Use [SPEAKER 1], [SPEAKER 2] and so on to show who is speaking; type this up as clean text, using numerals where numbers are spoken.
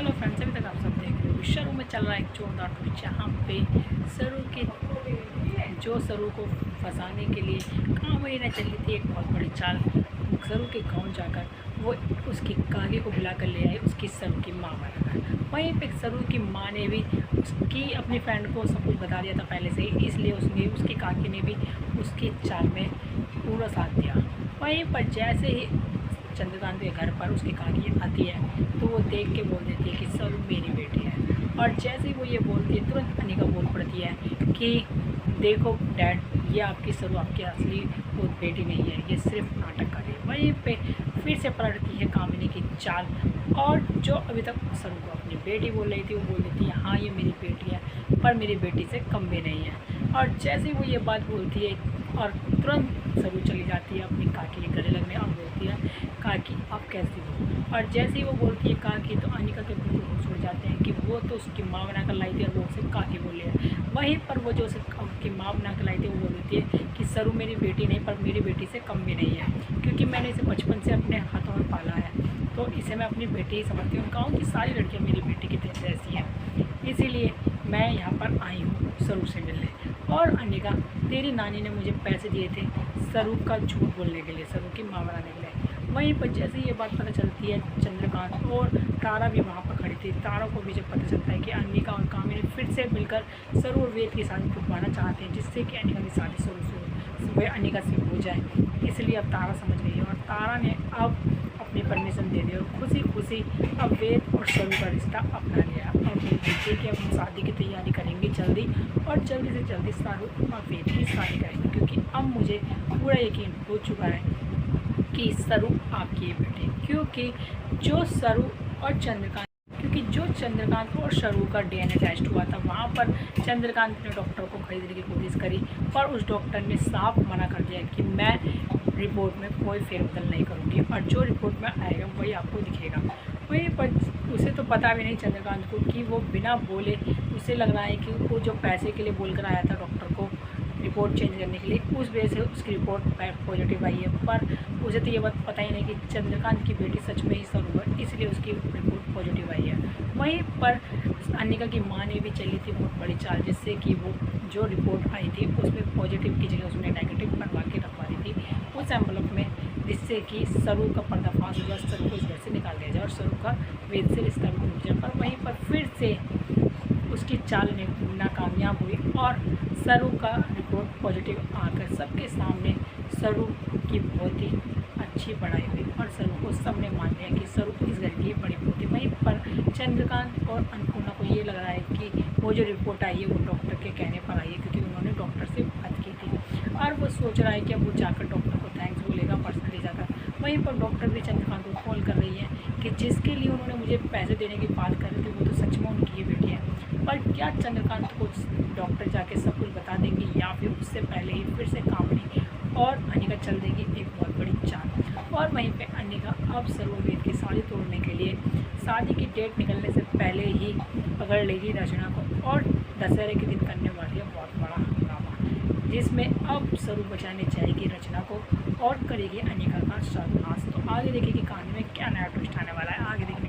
[SPEAKER 1] Hello friends, अभी तक आप सब देख रहे हो शुरू में चल रहा है एक जोरदार ट्विस्ट जहाँ पे सरू को फंसाने के लिए कांवड़ी ने चली थी एक बहुत बड़ी चाल। सरू के गांव जाकर वो उसकी काकी को बुला कर ले आई, उसकी सरू की माँ बनाकर। वहीं पे सरू की माँ ने भी उसकी अपनी फ्रेंड को सब कुछ बता दिया था पहले से ही, इसलिए उसकी काकी ने भी उसकी चाल में पूरा साथ दिया। वहीं पर जैसे ही चंद्रकांत के घर पर उसकी काकी आती है तो वो देख के बोल देती है कि सरू मेरी बेटी है। और जैसे ही वो ये बोलती है तुरंत अनिका बोल पड़ती है कि देखो डैड, ये आपकी सरू आपकी असली वो बेटी नहीं है, ये सिर्फ नाटक कर रही है। वहीं पे फिर से पलटती है कामिनी की चाल और जो अभी तक सरू को अपनी बेटी बोल रही थी वो बोल देती है हाँ ये मेरी बेटी है, पर मेरी बेटी से कम भी नहीं है। और जैसे ही वो ये बात बोलती है और तुरंत सरू चली जाती है अपनी काकी के गले लगने और बोलती है काकी आप कैसी हो। और जैसे ही वो बोलती है काकी तो अनिका के बिल्कुल होश उड़ जाते हैं कि वो तो उसकी माँ बना कर लाई थी और वो उसे काकी बोले है। वहीं पर वो जो उसे उसकी माँ बना कर लाई थी वो बोल देती है कि सरू मेरी बेटी नहीं, पर मेरी बेटी से कम भी नहीं है, क्योंकि मैंने इसे बचपन से अपने हाथों में पाला है, तो इसे मैं अपनी बेटी ही समझती हूँ। गाँव की सारी लड़कियाँ मेरी बेटी की जैसी हैं, इसीलिए मैं यहाँ पर आई हूँ सरू से मिलने। और अनिका, तेरी नानी ने मुझे पैसे दिए थे सरू का झूठ बोलने के लिए, सरू की माँ बनाने के लिए। वहीं पर जैसे ये बात पता चलती है चंद्रकांत और तारा भी वहाँ पर खड़ी थी, तारा को भी जब पता चलता है कि अनिका और कामिनी फिर से मिलकर सरू और वेद की शादी टूटवाना चाहते हैं, जिससे कि अनिका की शादी सरू से अनिका से हो जाए, इसलिए अब तारा समझ गई है। और तारा ने अब अपनी परमिशन दे दी और खुशी खुशी अब वेद और सरू का रिश्ता अपना लिया। अब देखिए कि अब हम शादी की तैयारी करेंगे जल्दी, और जल्दी से जल्दी सरू और वेद की शादी करेंगे, क्योंकि अब मुझे पूरा यकीन हो चुका है कि सरू आपकी बेटी, क्योंकि जो चंद्रकांत और सरू का डीएनए टेस्ट हुआ था वहाँ पर चंद्रकांत ने डॉक्टर को खरीदने की कोशिश करी, पर उस डॉक्टर ने साफ मना कर दिया कि मैं रिपोर्ट में कोई फेरबदल नहीं करूँगी और जो रिपोर्ट में आएगा वही आपको दिखेगा। वहीं पर उसे तो पता भी नहीं चंद्रकांत को कि वो बिना बोले, उसे लग रहा है कि वो जो पैसे के लिए बोल कर आया था डॉक्टर को रिपोर्ट चेंज करने के लिए, उस वजह से उसकी रिपोर्ट पॉजिटिव आई है, पर उसे तो ये बात पता ही नहीं कि चंद्रकांत की बेटी सच में ही सरू है, इसलिए उसकी रिपोर्ट पॉजिटिव आई है। वहीं पर अनिका की माँ ने भी चली थी बहुत बड़ी चाल, जिससे कि वो जो रिपोर्ट आई थी उसमें पॉजिटिव की जगह उसने नेगेटिव बनवा के रखवा दी थी उस एम्बलप में, जिससे कि सरू का पर्दाफाश हो जाए, सरू को इस घर से निकाल दिया जाए और सरू का वेद से रिश्ता भी टूट जाए। पर वहीं पर फिर से उसकी चाल ने नाकामयाब हुई और सरू का रिपोर्ट पॉजिटिव आकर सबके सामने सरू की बहुत ही अच्छी पढ़ाई हुई और सरू को सबने मान लिया कि सरू इस घर की बड़ी पोती। वहीं पर चंद्रकांत और अन्नपूर्णा को ये लग रहा है कि वो जो रिपोर्ट आई है वो डॉक्टर के कहने पर आई है, क्योंकि उन्होंने डॉक्टर से बात की थी और वो सोच रहा है कि अब वो जाकर डॉक्टर को थैंक्स बोलेगा पर्सनली जाकर। वहीं पर डॉक्टर भी चंद्रकांत को कॉल कर रही है कि जिसके लिए उन्होंने मुझे पैसे देने की बात कर रही थी वो तो सच में उनकी ही बेटी है, पर क्या चंद्रकांत को डॉक्टर जाके सब कुछ बता देंगे या फिर उससे पहले ही फिर से कामिनी और अनिका चल देगी एक बहुत बड़ी चाल। और वहीं पे अनिका अब सरू वेद की शादी तोड़ने के लिए शादी की डेट निकलने से पहले ही पकड़ लेगी रचना को और दशहरे के दिन करने वाली है बहुत बड़ा हंगामा, जिसमें अब सरू बचाने जाएगी रचना को और करेगी अनिका का सर्वनाश। तो आगे देखिए कि कहानी में क्या नया ट्विस्ट आने वाला है, आगे देखिए।